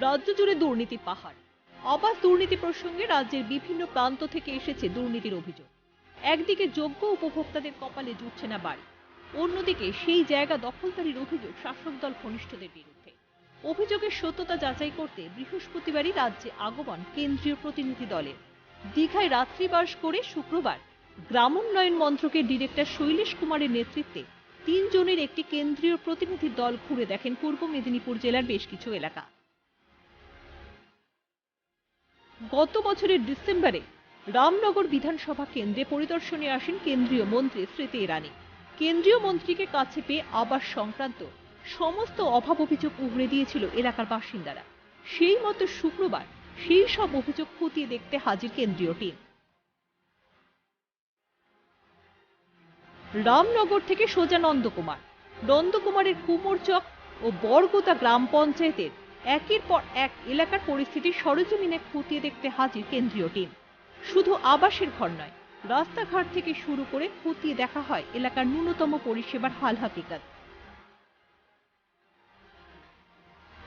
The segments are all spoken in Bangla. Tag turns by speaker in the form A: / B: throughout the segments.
A: রাজ্য জুড়ে দুর্নীতি পাহাড়। আবাস দুর্নীতি প্রসঙ্গে রাজ্যের বিভিন্ন প্রান্ত থেকে এসেছে দুর্নীতির অভিযোগ। একদিকে যোগ্য উপভোক্তাদের কপালে জুটছে না বাড়ি, অন্যদিকে সেই জায়গা দখলদারির অভিযোগ শাসক দল ঘনিষ্ঠদের বিরুদ্ধে। অভিযোগের সত্যতা যাচাই করতে বৃহস্পতিবারই রাজ্যে আগমন কেন্দ্রীয় প্রতিনিধি দলের। দীঘায় রাত্রিবাস করে শুক্রবার গ্রামোন্নয়ন মন্ত্রকের ডিরেক্টর শৈলেশ কুমারের নেতৃত্বে 3 জনের একটি কেন্দ্রীয় প্রতিনিধি দল ঘুরে দেখেন পূর্ব মেদিনীপুর জেলার বেশ কিছু এলাকা। গত বছরের ডিসেম্বরে রামনগর বিধানসভা কেন্দ্রে পরিদর্শনে আসেন কেন্দ্রীয় মন্ত্রী স্মৃতি ইরানি। কেন্দ্রীয় মন্ত্রীকে কাছে পেয়ে আবাস সংক্রান্ত সমস্ত অভাব অভিযোগ উগড়ে দিয়েছিল এলাকার বাসিন্দারা। সেই মতো শুক্রবার সেই সব অভিযোগ খতিয়ে দেখতে হাজির কেন্দ্রীয় টিম। রামনগর থেকে সোজা নন্দকুমারের কুমোরচক ও বরগোদা গ্রাম পঞ্চায়েতের একের পর এক এলাকার পরিস্থিতি সরেজমিনে খতিয়ে দেখতে হাজির কেন্দ্রীয় টিম। শুধু আবাসের ঘর নয়, রাস্তাঘাট থেকে শুরু করে খতিয়ে দেখা হয় এলাকার ন্যূনতম পরিষেবার হাল হাকিকত।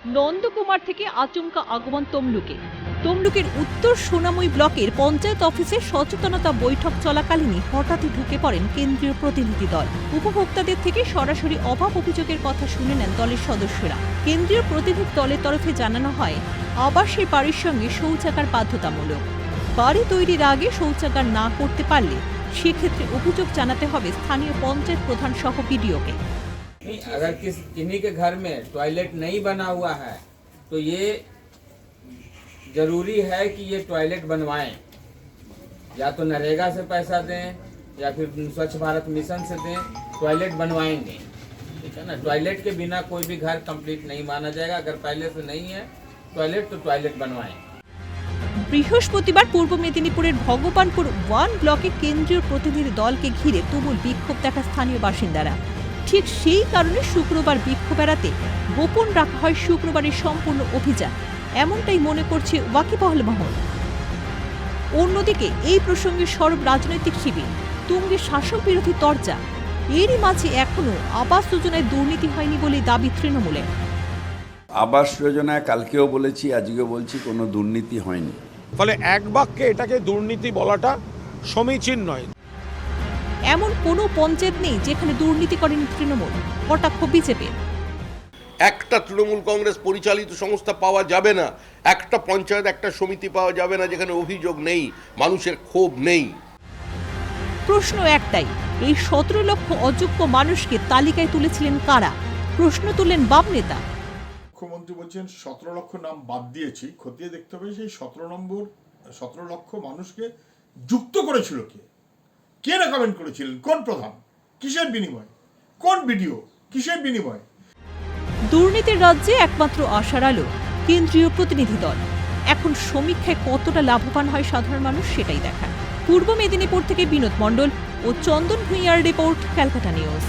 A: নন্দকুমার থেকে আচমকা আগমন তমলুকের উত্তর সোনামুই ব্লকের পঞ্চায়েত অফিসে সচেতনতা বৈঠক চলাকালীনই হঠাৎই ঢুকে পড়েন কেন্দ্রীয় প্রতিনিধি দল। উপভোক্তাদের থেকে সরাসরি অভাব অভিযোগের কথা শুনে নেন দলের সদস্যরা। কেন্দ্রীয় প্রতিনিধি দলের তরফে জানানো হয়, আবাসের বাড়ির সঙ্গে শৌচাগার বাধ্যতামূলক। বাড়ি তৈরির আগে শৌচাগার না করতে পারলে সেক্ষেত্রে অভিযোগ জানাতে হবে স্থানীয় পঞ্চায়েত প্রধান সহ বিডিওকে।
B: अगर किन्हीं के घर में टॉयलेट नहीं बना हुआ है तो ये जरूरी है कि ये टॉयलेट बनवाएं, या तो नरेगा से पैसा दें या फिर स्वच्छ भारत मिशन से दें, टॉयलेट बनवाएंगे। ठीक है ना, टॉयलेट के बिना कोई भी घर कंप्लीट नहीं माना जाएगा। अगर पहले से नहीं है टॉयलेट तो टॉयलेट बनवाएं।
A: বৃহস্পতিবার পূর্ব মেদিনীপুরের ভগবানপুর 1 ব্লকে কেন্দ্রীয় প্রতিনিধি দলকে ঘিরে তুমুল বিক্ষোভ দেখা স্থানীয় বাসিন্দারা। ঠিক সেই কারণে শুক্রবার বিক্ষোভ এড়াতে গোপন রাখা হয় শুক্রবারের সম্পূর্ণ অভিযান, এমনটাই মনে করছে ওয়াকিবহাল মহল। অন্যদিকে এই প্রসঙ্গে সরব রাজনৈতিক শিবির, তুঙ্গে শাসক বিরোধী তরজা। এরই মাঝে এখনো আবাস যোজনায় দুর্নীতি হয়নি বলে দাবি তৃণমূলের।
C: আবাস যোজনায় কালকেও বলেছি, আজকেও বলছি, কোনো দুর্নীতি হয়নি।
D: ফলে এক বাক্যে এটাকে দুর্নীতি বলাটা সমীচীন নয়।
A: এমন কোনো পঞ্চায়েত নেই যেখানে দুর্নীতি করেনি তৃণমূল, কটাক্ষ বিজেপির।
E: একটা তৃণমূল কংগ্রেস পরিচালিত সংস্থা পাওয়া যাবে না, একটা পঞ্চায়েত, একটা সমিতি পাওয়া যাবে না যেখানে অভিযোগ নেই, মানুষের ক্ষোভ নেই।
A: প্রশ্ন একটাই, এই 17 লক্ষ অযোগ্য মানুষকে তালিকায় তুলেছিলেন কারা? প্রশ্ন তুললেন বাম নেতা।
F: মুখ্যমন্ত্রী বলছেন 17 লক্ষ নাম বাদ দিয়েছি, খতিয়ে দেখতে হবে সেই 17 লক্ষ মানুষকে যুক্ত করেছিল কে রেকমেন্ড করেছিলেন, কোন প্রধান, কিসের বিনিময়, কোন ভিডিও, কিসের বিনিময়।
A: দুর্নীতির রাজ্যে একমাত্র আশার আলো কেন্দ্রীয় প্রতিনিধি দল। এখন সমীক্ষায় কতটা লাভবান হয় সাধারণ মানুষ সেটাই দেখা। পূর্ব মেদিনীপুর থেকে বিনোদ মণ্ডল ও চন্দন ভূঁইয়ার রিপোর্ট, ক্যালকাটা নিউজ।